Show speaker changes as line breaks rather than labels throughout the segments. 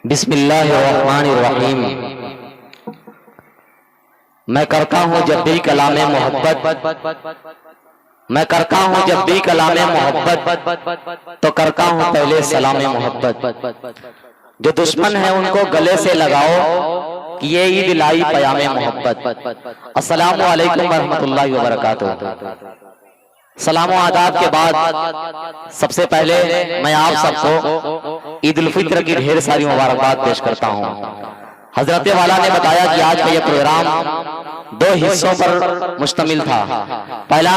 बिस्मिल्लाहिर्रहमानिर्रहीम। मैं करता हूँ जब भी कलामे मोहब्बत, मैं करता हूँ जब भी कलामे मोहब्बत, तो करता हूँ पहले सलामे मोहब्बत। जो दुश्मन है उनको गले से लगाओ कि ये ईद लाई पयामे मोहब्बत। अस्सलामु अलैकुम वरहमतुल्लाहि वबरकातुहू। सलाम व आदाब के बाद सबसे पहले मैं आप सबको ईद उल फित्र की ढेर सारी मुबारकबाद पेश करता हूँ। हजरत वाला ने बताया कि आज का ये प्रोग्राम दो हिस्सों पर मुश्तमिल था। पहला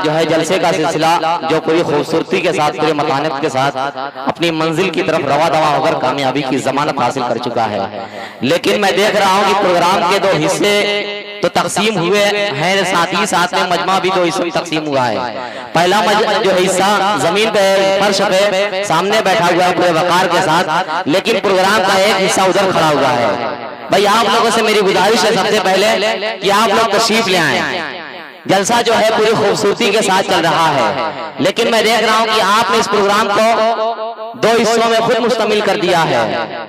जो है जलसे का सिलसिला जो पूरी खूबसूरती के साथ, पूरे मतानत के साथ अपनी मंजिल की तरफ रवा दवा होकर कामयाबी की जमानत हासिल कर चुका है। लेकिन मैं देख रहा हूँ कि प्रोग्राम के दो हिस्से तो तकसीम हुए हैं, साथ ही साथ में मजमा भी दो हिस्सों में तकसीम हुआ है। पहला जो हिस्सा जमीन पे फर्श पे सामने बैठा हुआ है पूरे वकार के साथ, लेकिन प्रोग्राम का एक हिस्सा उधर खड़ा हुआ है। भाई आप लोगों से मेरी गुजारिश है सबसे पहले कि आप लोग तशरीफ ले आए। जलसा जो है पूरी खूबसूरती के साथ चल रहा है, लेकिन मैं देख रहा हूं कि आपने इस प्रोग्राम को दो हिस्सों में खुद मुश्तमिल कर दिया है।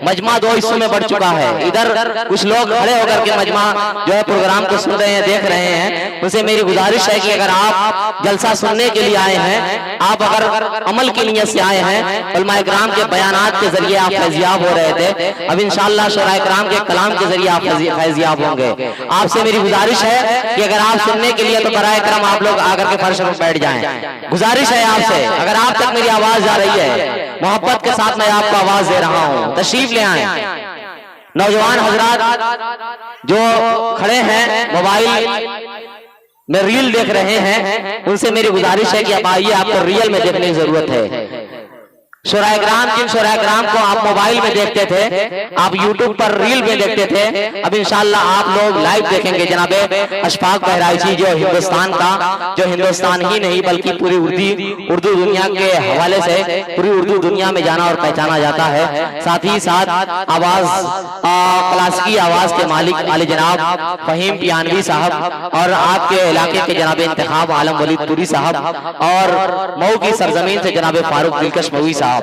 मजमा दो हिस्सों में बढ़ चुका है। इधर कुछ लोग खड़े होकर के मजमा जो है प्रोग्राम को सुन रहे हैं, देख रहे हैं। उनसे मेरी गुजारिश है कि अगर आप जलसा सुनने के लिए आए हैं, आप अगर अमल की नीयत से आए हैं, उलमा इकराम के बयानात के जरिए आप फैजियाब हो रहे थे, अब इंशाअल्लाह शुरा इकराम के कलाम के जरिए आप फैजियाब होंगे। आपसे मेरी गुजारिश है कि अगर आप सुनने के लिए तो बराए करम आप लोग आकर के फर्श पर बैठ जाएं। गुजारिश है आपसे, अगर आप तक मेरी आवाज जा रही है, मोहब्बत के साथ मैं आपको आवाज दे रहा हूं, तशरीफ ले आए। नौजवान हजरात जो खड़े हैं मोबाइल में रील देख रहे हैं, उनसे मेरी गुजारिश है कि अब आइए, आपको रियल में देखने की जरूरत है। शुरा इकराम, जिन शुरा इकराम को आप मोबाइल में देखते थे, आप यूट्यूब पर रील में देखते थे, अब इंशाअल्लाह आप लोग लाइव देखेंगे। जनाबे अशफाक बहराइची जो हिंदुस्तान का, जो हिंदुस्तान ही नहीं बल्कि पूरी उर्दू दुनिया के हवाले से पूरी उर्दू दुनिया में जाना और पहचाना जाता है। साथ ही साथ आवाज क्लासिकी आवाज के मालिक आले जनाब फहीम पियानवी साहब और आपके इलाके के जनाब इंतखाब आलम वलीद पुरी साहब और मऊ की सरजमीन से जनाब फारूक दिलकश मऊई साहब,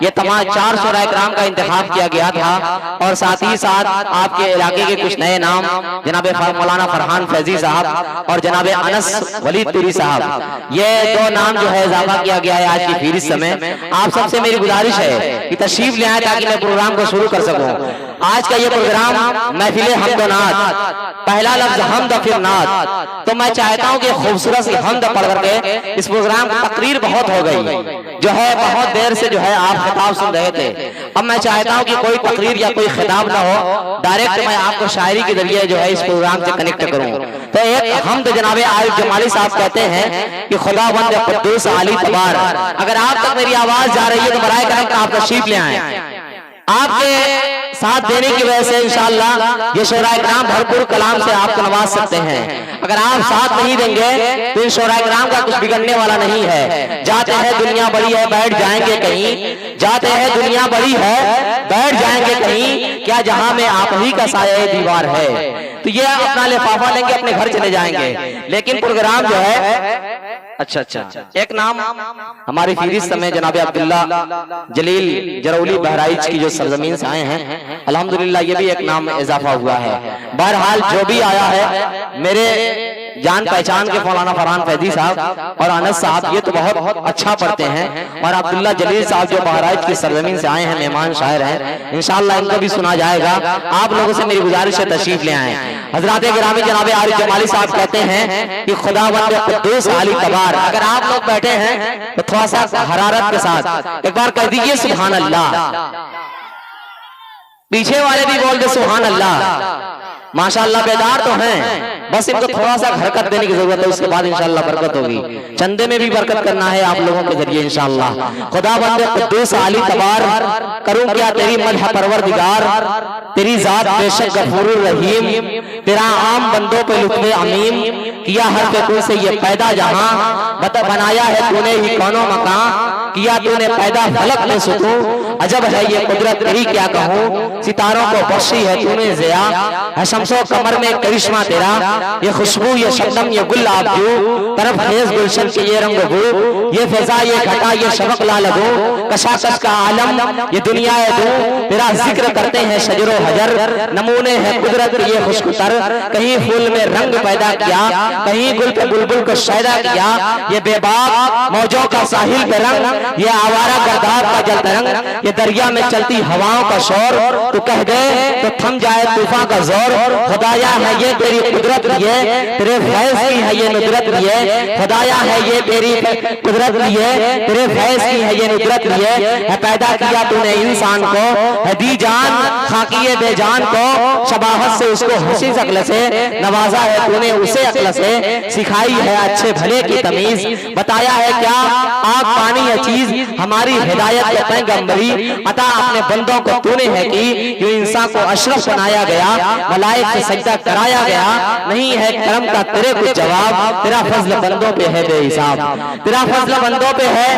ये तमाम चार शुरा इकराम का इंतखाब किया गया था। और साथ ही साथ आपके इलाके के कुछ नए नाम जनाब मौलाना फरहान फैजी साहब और जनाब अनस वलीद पुरी साहब, ये दो नाम जो है इजाफा किया गया है आज की फहरिस्त में। आप सबसे मेरी गुजारिश है कि तशरीफ ले आए ताकि मैं प्रोग्राम को शुरू कर सकूं। आज का ये प्रोग्राम महफिल हम्द नात, पहला लफ्ज हमद फिर नात, तो मैं चाहता हूं कि खूबसूरत सी हमद पढ़ करके इस प्रोग्राम की तकरीर बहुत हो गई जो है, बहुत देर से जो है आप खिताब सुन रहे थे। अब मैं चाहता हूं कि कोई तकरीर या कोई खिताब ना हो, डायरेक्ट मैं आपको शायरी के जरिए जो है इस प्रोग्राम से कनेक्ट करूं। तो एक हमद जनाबे आरिफ जमाली साहब कहते हैं कि खुदावंद कुद्दूस आली तबार। अगर आप तक मेरी आवाज जा रही है तो बराए करम आप तशरीफ ले आए। आपके साथ देने की वजह से इंशाअल्लाह ये शुरा इकराम भरपूर कलाम से आपको नवाज सकते हैं। अगर आप साथ नहीं देंगे तो इन शुरा इकराम का कुछ बिगड़ने वाला नहीं है। जाते हैं दुनिया बड़ी है बैठ जाएंगे कहीं, जाते हैं दुनिया बड़ी है बैठ जाएंगे कहीं, क्या जहां में आप ही का साया दीवार है। तो ये अपना लिफाफा लेंगे अपने घर चले जाएंगे। लेकिन प्रोग्राम जो है अच्छा एक नाम हमारी फहरिस्त में जनाब अब्दुल्ला जलील जरौली बहराइच की जो सरजमीन से आए हैं, अल्हम्दुलिल्लाह ये भी एक नाम इजाफा हुआ है। बहरहाल जो भी आया है, मेरे जान पहचान के मौलाना फरहान फैजी साहब और अनस साहब ये तो बहुत अच्छा पढ़ते हैं, और अब्दुल्ला जलील साहब जो बहराइच की सरजमीन से आए हैं, मेहमान शायर हैं, इंशाअल्लाह इनको भी सुना जाएगा। आप लोगों से मेरी गुजारिश है तशरीफ ले आए। हजरात गिरामी जनाब आरिफ जमाली साहब कहते हैं कि खुदावंद कुद्दूस आली तबार। अगर आप लोग बैठे हैं तो थोड़ा सा हरारत के साथ एक बार कह दीजिए सुभान अल्लाह। पीछे वाले भी बोल दे सुभान अल्लाह। माशाअल्लाह बेदार तो हैं, बस इनको थोड़ा सा हरकत देने की जरूरत है, उसके बाद इंशाअल्लाह बरकत होगी। चंदे में भी बरकत करना है आप लोगों के जरिए इंशाअल्लाह। खुदावंद कुद्दूस आली तबार, करूं क्या तेरी मदह परवरदिगार, तेरी जात बेशक गफूरुर रहीम, तेरा आम बंदों पे लुत्फ़े अमीम, किया हर पे से ये पैदा जहां, बनाया है तूने ही कौनो मकान, किया तूने पैदा फलक में सुतू, अजब है ये कुदरत तेरी क्या कहूँ, सितारों को बख्शी है तूने ज़िया, है शम्सो कमर में करिश्मा तेरा, ये खुशबू ये शबनम ये गुल आबजू, तरफ खेज गुलशन के ये रंग गू, ये फिजा ये घटा ये शबक ला लगू, कशाकश का आलम ये दुनिया है दू, तेरा जिक्र करते हैं शजरो हजर, नमूने हैं कुदरत ये खुशकुतर, कहीं फूल में रंग पैदा किया, कहीं गुल पे बुलबुल को शायदा किया, ये बेबाक मौजों का साहिल पे रंग, ये आवारा गर्दार का जल तरंग, ये दरिया में चलती हवाओं का शोर, तू कह दे तो थम जाए तूफान का जोर, खुदाया है ये तेरी कुदरत ये, तेरे फैज की है ये नुदरत ये, खुदाया है ये तेरी कुदरत ये, तेरे फैज की है ये नुदरत ये, है पैदा किया तूने इंसान को, है दी जान खाकी बेजान को, शबाहत से उसको हंसी शक्ल से नवाजा है तूने उसे अक्ल से, सिखाई है अच्छे भले की तमीज, बताया है क्या आग पानी है चीज, हमारी हिदायत के पैगंबरी, अता अपने बंदों को तूने है कि जो इंसान को अशरफ बनाया गया, मलाइक से सजदा कराया गया, नहीं है करम का तेरे कुछ जवाब, तेरा फजल बंदों पे है बेहिसाब, तेरा फजल बंदों पे है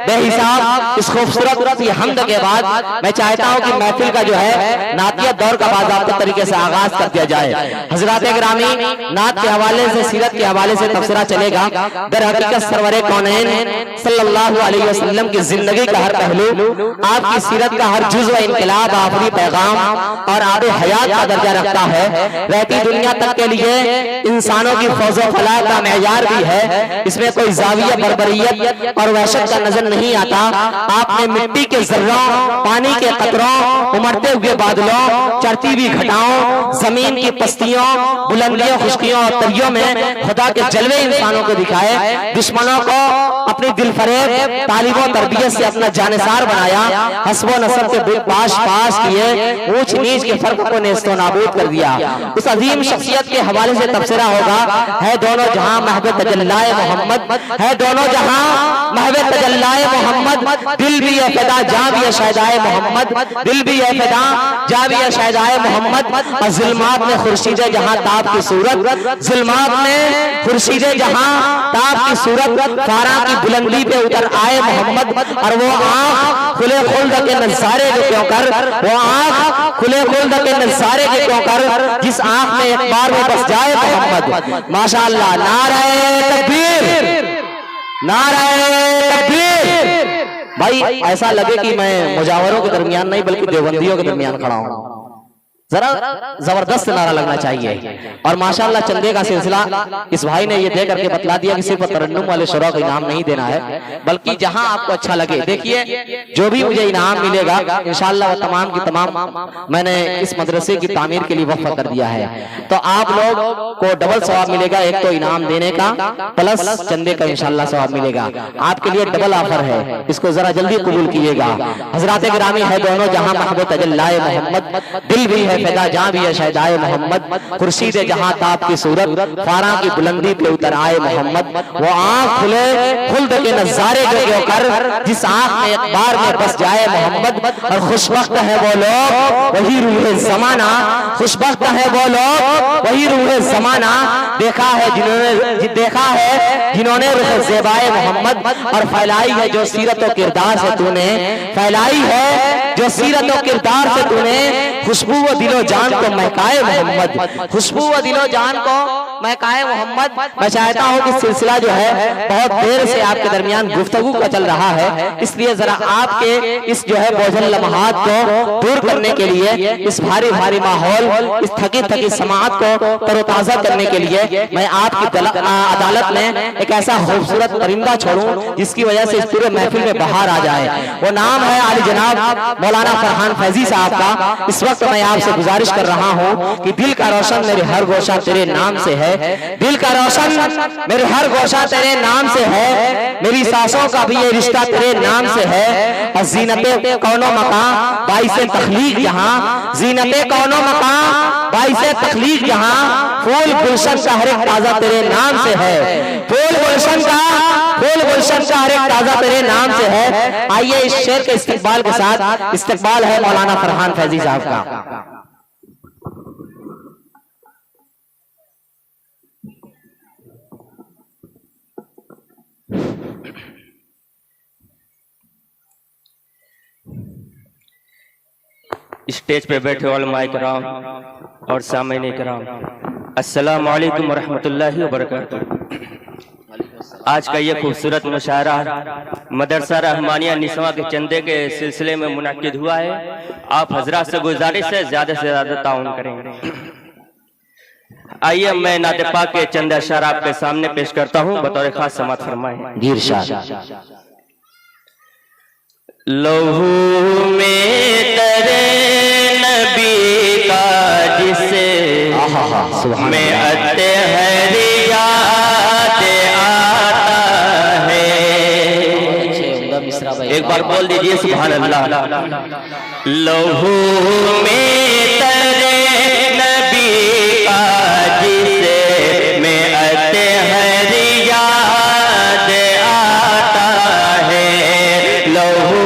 बेहिसाब। इस खूबसूरत हमद के बाद मैं चाहता हूँ कि महफिल का जो है नातिया दौर का बाज़ाब्ता तरीके से आगाज कर दिया जाए। हजरात ग्रामी नात के हवाले से सीरत के हवाले से तबसरा चलेगा। दर हकीकत सरवरे कौनैन सल्लल्लाहु अलैहि वसल्लम की जिंदगी का हर पहलू, आपकी सीरत का हर जुज़्व इनकलाब आखिरी पैगाम और आब हयात का दर्जा रखता है। रहती दुनिया तक के लिए इंसानों की फौजो फलाह का मेयार भी है, इसमें कोई जाविया बर्बरियत और वहशत का नजर नहीं आता। आपने मिट्टी के जर्रों, पानी के कतरों, उमड़ते हुए बादलों, चढ़ती हुई घटाओं, जमीन की पस्तियों, बुलंदियों, खुश्कियों और तरियों में खुदा के जलवे इंसानों को दिखाए। दुश्मनों को अपनी दिलफरेब तालीमों तरबियत से अपना जानिसार बनाया, हस्बो नसब के पाश पाश किए, ऊंच नीच के फर्क को नेस्तो नाबूद कर दिया। उस अजीम शख्सियत के हवाले से तबसरा होगा। है दोनों जहां महबूब तजल्लाए मोहम्मद, है दोनों जहां महबूब तजल्लाए मोहम्मद, दिल भी है फिदा जां भी है शायदाए मोहम्मद, दिल भी है फिदा जां भी है शायदाए मोहम्मद। और जुल्मात में खुर्शीद जहां ताब की सूरत, जुल्मात में खुर्शीद जहां ताब की सूरत, फारा की बुलंदी पे उतर आए मोहम्मद। और वो आंख खुले खुल्द के नज़ारे जो क्यों कर, वो आंख खुले खुल्द के नज़ारे के क्यों कर, जिस आंख में एक बार में बस जाए मोहम्मद। माशाअल्लाह, नारे तकबीर, नारे तकबीर। भाई ऐसा लगे कि मैं मुजावरों के दरमियान नहीं बल्कि देवबंदियों के दरमियान खड़ा हूं। जरा जबरदस्त नारा लगना चाहिए। और माशाअल्लाह चंदे का सिलसिला इस भाई ने ये दे करके बतला दिया कि सिर्फ तरन्नुम वाले शुरा को इनाम नहीं देना है, बल्कि जहां आपको अच्छा लगे। देखिए जो भी मुझे इनाम मिलेगा इंशाअल्लाह वो तमाम की तमाम मैंने इस मदरसे की तामीर के लिए वक्फ कर दिया है। तो आप लोग को डबल सवाब मिलेगा, एक तो इनाम देने का प्लस चंदे का इंशाअल्लाह सवाब मिलेगा। आपके लिए डबल ऑफर है, इसको जरा जल्दी कबूल कीजिएगा। हजरात गिरामी है दोनों जहां महबूब तजल्लाए मोहम्मद, दिल भी है फिदा जां भी है शायदाए मोहम्मद। खुर्शीद जहां ताब की सूरत, फारा की बुलंदी पे उतर आए मोहम्मद। वो आंख खुले खुल्द के नजारे जो कर, जिस आंख में एक बार में बस जाए मोहम्मद। और खुशबख्त है वो लोग वही रूहे जमाना, खुशबख्त है वो लोग वही रूहे जमाना। देखा है जिन्होंने रुख ज़ेबाए मोहम्मद, और फैलाई है जो सीरत और किरदार से तूने, फैलाई है जो सीरत और किरदार से तूने, खुशबू व दिलो जान को महकाए मोहम्मद, खुशबू व दिलो जान को महकाए मोहम्मद। मैं चाहता हूँ कि सिलसिला जो है बहुत देर से आपके दरमियान गुफ्तगू का चल रहा है, इसलिए जरा आपके इस जो है बोझल लम्हात को दूर करने के लिए, इस भारी भारी माहौल, इस थकी थकी समाअत को तरोताजा करने के लिए मैं आपकी अदालत में एक ऐसा खूबसूरत परिंदा छोड़ूं जिसकी वजह से इस पूरे महफिल में बाहर आ जाए। वो नाम है आली जनाब मौलाना फरहान फैजी साहब का। इस वक्त मैं आपसे गुजारिश कर रहा हूँ कि दिल का रोशन मेरे हर गोशा तेरे नाम से है, दिल का रोशन मेरे हर गोशा तेरे नाम से है, मेरी सांसों का भी ये रिश्ता तेरे नाम से है। और जीनते कौनो मकाम बाइसे तखलीक जहां, जीनते कौनो मकाम बाइसे तखलीक जहां, फूल गुलशन का हर एक ताजा तेरे नाम से है, फूल गुलशन का हर एक ताजा तेरे नाम से है। आइए इस शेर के इस्तिकबाल के साथ, इस्तिकबाल है मौलाना फरहान फैजी साहब का।
स्टेज पे बैठे उलमाए किराम और सामईन किराम, अस्सलाम वालेकुम वरहमतुल्लाहि वबरकातुहू। आज का ये खूबसूरत मुशायरा मदरसा रहमानिया निस्वा के चंदे के सिलसिले में मुनक्किद हुआ है। आप हजरात से गुजारिश है ज्यादा से ज्यादा ताउन करेंगे। आइए मैं नाते पाक के चंद अशआर आपके सामने पेश करता हूँ, बतौर खास समात फरमाएं। लहू में तेरे नबी का जिसे में अत्हर याद आता है। एक बार बोल दीजिए सुभान अल्लाह। लहू में तेरे नबी का जिसे में अत्हर याद आता है। लहू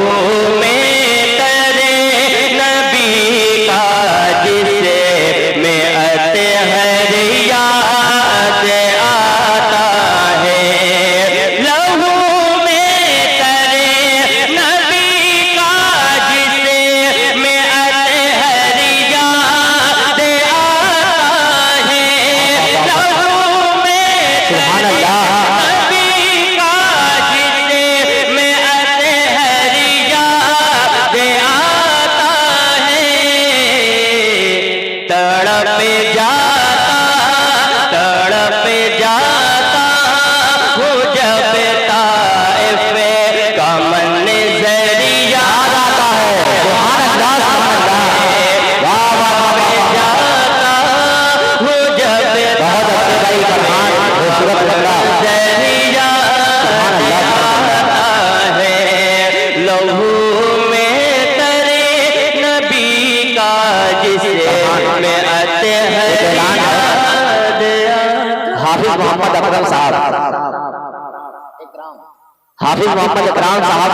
हाफिज मोहम्मद इकराम साहब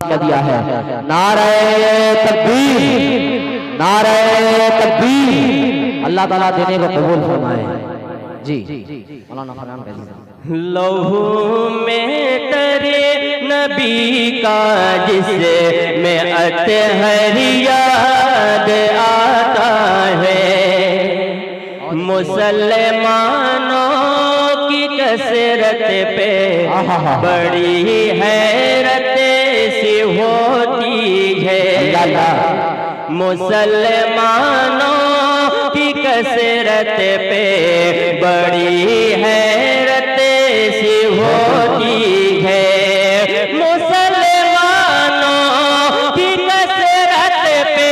ने दिया है। नारे तकबीर, नारे तकबीर। अल्लाह ताला देने को कबूल फरमाए। जी मौलाना फरमान करिए। लहू में तेरे नबी का जिसे में अत्हर याद आता है। मुसलमानों कसरत पे बड़ी हैरत सी होती है। मुसलमानों की कसरत पे बड़ी हैरत सी होती है। मुसलमानों की कसरत पे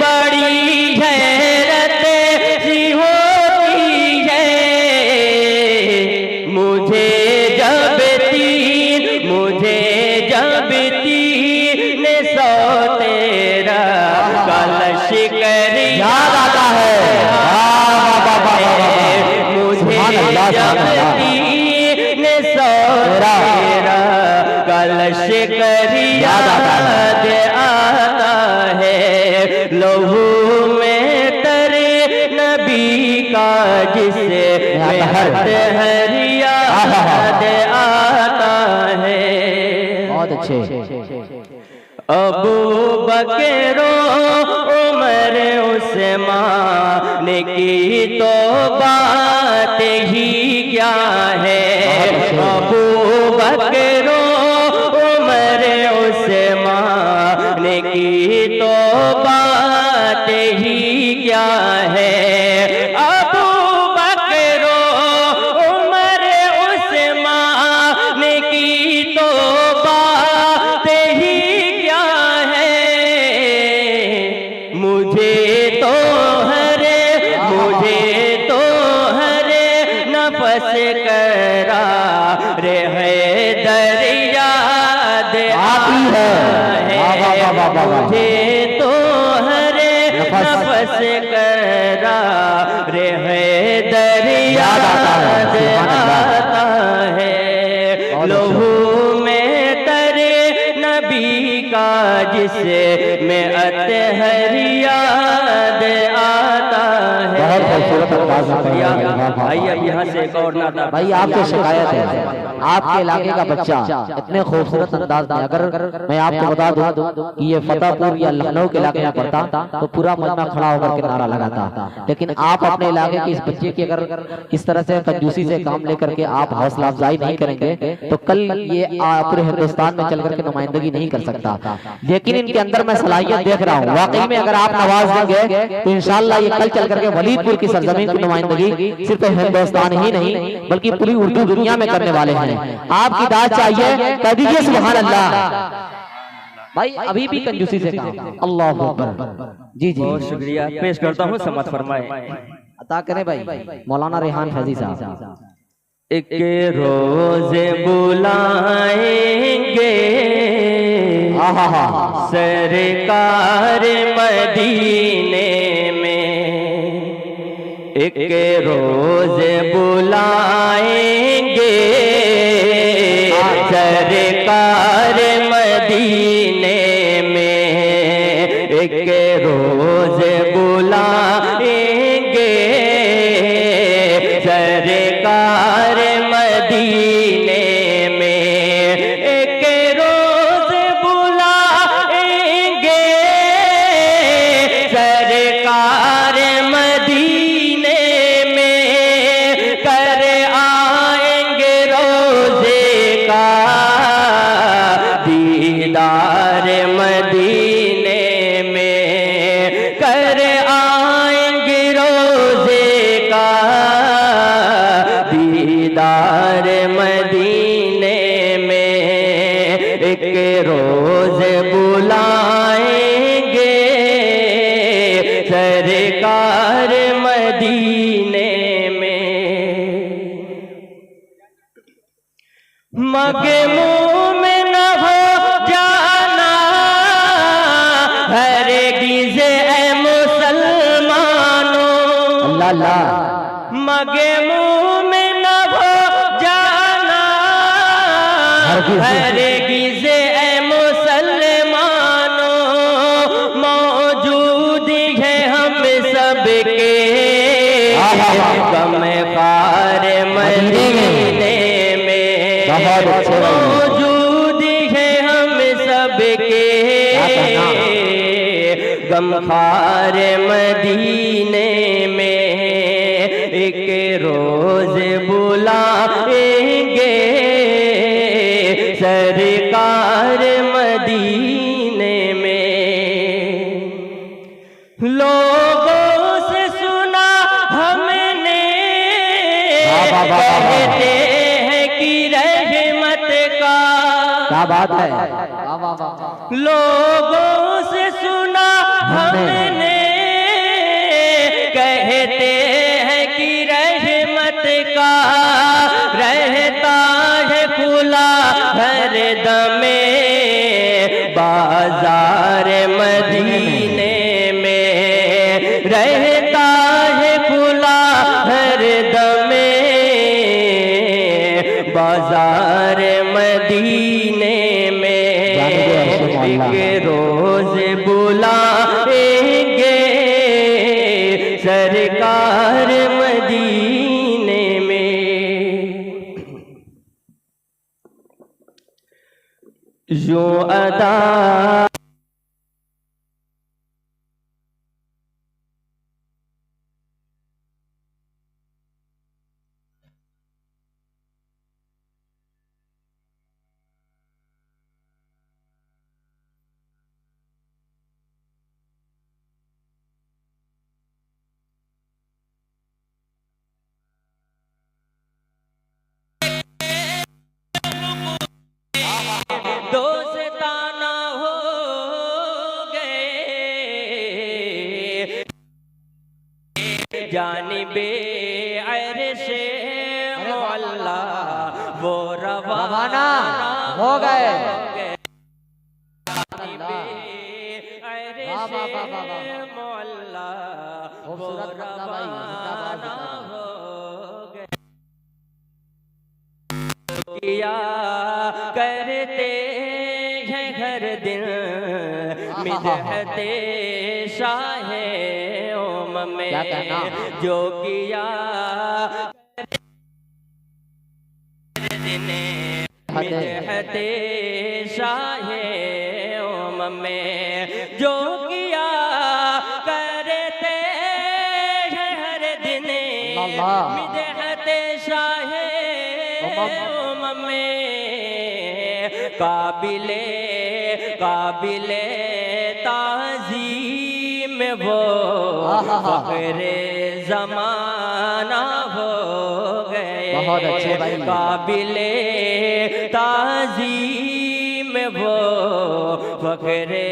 बड़ी हैरत सी होती है। मुझे जब तीन सौ तेरा कलश कर याद आता है। मुझे जब 300 तेरा कलश कर याद आता है। लहू में तेरे नबी का जिसे अत्हर याद आता है। बहुत अच्छे। अबू बकर उमर उस्मान की तो बात ही क्या है। अबू बकर उमर उस्मान की तो बात ही क्या है। अबू बकर उमर उस्मान की तो बात ही क्या है। मुझे तो हरे नफस करा रे है दरिया आती है। मुझे तो हरे नफस करा रे है दरिया आता है। लहू में तेरे नबी का जिसे में अत्हर याद आता है। बहुत खूबसूरत अंदाज है। भाई अब यहाँ से एक और नाता। भाई आपसे शिकायत है,
आपके इलाके का बच्चा इतने खूबसूरत अंदाज में, अगर मैं आपको बता दूं कि ये फतेहपुर या लखनऊ के इलाके में पड़ता तो पूरा मजमा खड़ा होकर के नारा लगाता, लेकिन आप अपने इलाके के इस बच्चे की अगर इस तरह से कंजूसी से काम लेकर के आप हौसला अफजाई नहीं करेंगे तो कल ये पूरे हिंदुस्तान में चल करके नुमाइंदगी नहीं कर सकता। लेकिन इनके अंदर मैं सलाहियत देख रहा हूँ, वाकई में अगर आप नवाज देंगे तो इंशाल्लाह ये कल चल करके वलीदपुर की सरजमीन की नुमाइंदगी सिर्फ हिंदुस्तान ही नहीं बल्कि पूरी उर्दू दुनिया में करने वाले हैं। आपकी दाद चाहिए, कह दीजिए सुभान अल्लाह। भाई अभी भी कंजूसी से काम, अल्लाह अकबर। जी जी
बहुत शुक्रिया, पेश करता हूँ, समत फरमाए।
अता करें भाई मौलाना रेहान फैजी साहब।
एक रोज बुलाएंगे सरकार मदीने में, एक रोज बुलाएंगे सरकार मदीने में, एक रोज बुलाएंगे सरकार मदीने में, एक रोज बुलाएंगे सरकार मदीने में, कर आएंगे रोजे का दीदार मदीने में, कर आएंगे रोजे का दीदार मदीने में, एक रोज बुलाएंगे सरकार मदीने में। मगे मुंह में न हो जाना हरगिज़ ऐ मुसलमानों,
अल्लाह अल्लाह।
मगे मुंह में न हो जाना हरगिज़ ऐ मुसलमानों, मौजूद है हम सबके गम ख़ार मदीने में, मौजूद है हम सबके गम ख़ार मदीने में, एक रोज बुलाएंगे सरकार मदीने में। लोगों से सुना हमने कहते हैं कि रहमत का,
क्या बात है,
लोगों से सुना हमने कहते हैं कि रहमत का रहता है खुला हर दमे बाजार मदीने में, रहता है खुला हर दमे बाजार मदीने में, एक रोज बुलाएंगे सरकार मदीने में। यूं अदा दोस्ताना हो गए जानिबे अर्शे मौला वो रवाना
हो गए।
जानिबे अर्शे मौला वो रवाना हो गए। किया करते हैं हर दिन मिदहते शाहे ओम में, जो किया करते इतने मिदहते शाहे में जो किया करते हैं हर दिन मिदहते शाहे में काबिले ताज़ीम वो फख्रे ज़माना हो गए।
बहुत अच्छे भाई।
काबिले ताज़ीम वो फख्रे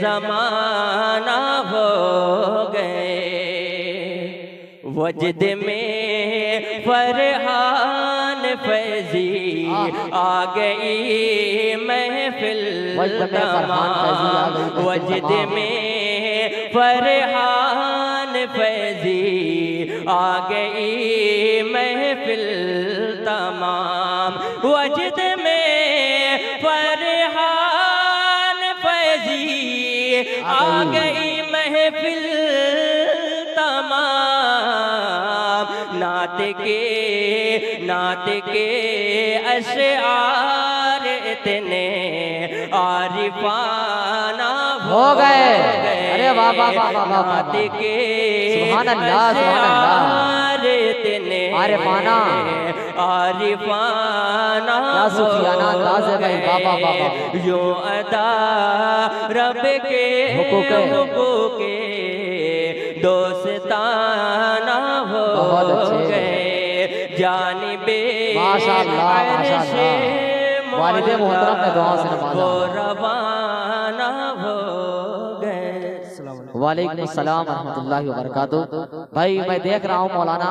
ज़माना हो गए। वजद में फरहान फैजी आ गई महफिल तमाम। वजद में फरहान फैजी आ गई महफिल तमाम। वजद में फरहान फैजी आ गई महफिल तमाम। नात के अशआर इतने आरिफाना
हो गए। अरे वाह वाह वाह वाह वाह।
नात के
सुभान अल्लाह सुभान
अशआर इतने
आरिफाना क्या सूफियाना अंदाज़ है भाई। वाह वाह वाह वाह।
यो अदा रब के
हुकूक
के दोस्ताना हो गए। जानिबे
माशाअल्लाह माशाअल्लाह। वालिदे मोहतरम ने दुआ से नवाजा।
रवाना हो गए।
वालेकुम अस्सलाम व रहमतुल्लाहि व बरकातहू। भाई मैं देख रहा हूँ मौलाना